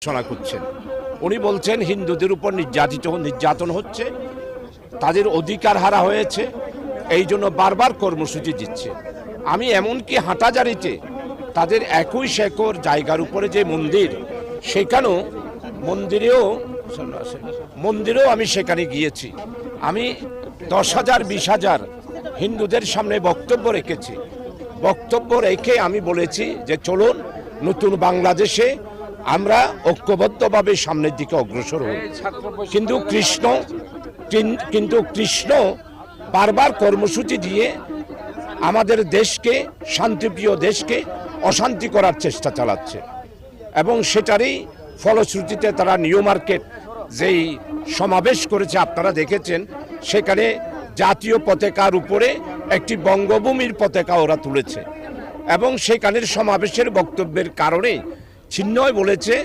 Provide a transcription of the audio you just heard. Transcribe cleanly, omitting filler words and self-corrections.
ঘোষণা করছেন। উনি বলছেন হিন্দুদের উপর নির্যাতন হচ্ছে, তাদের অধিকার হারা হয়েছে, এই জন্য বারবার কর্মসূচি দিচ্ছে। আমি এমনকি হাঁটাজারিতে তাদের 21 একর জায়গার উপরে যে মন্দির, সেখানেও মন্দিরেও আমি সেখানে গিয়েছি। আমি 10,000 20,000 হিন্দুদের সামনে বক্তব্য রেখেছি। বক্তব্য রেখে আমি বলেছি যে চলুন নতুন বাংলাদেশে আমরা ঐক্যবদ্ধভাবে সামনের দিকে অগ্রসর হই। কিন্তু কৃষ্ণ বারবার কর্মসূচি দিয়ে আমাদের দেশকে, শান্তিপ্রিয় দেশকে অশান্তি করার চেষ্টা চালাচ্ছে এবং সেটারই ফলশ্রুতিতে তারা নিউ মার্কেট যেই সমাবেশ করেছে আপনারা দেখেছেন, সেখানে জাতীয় পতাকার উপরে একটি বঙ্গভূমির পতাকা ওরা তুলেছে এবং সেখানের সমাবেশের বক্তব্যের কারণে চিহ্নই বলেছে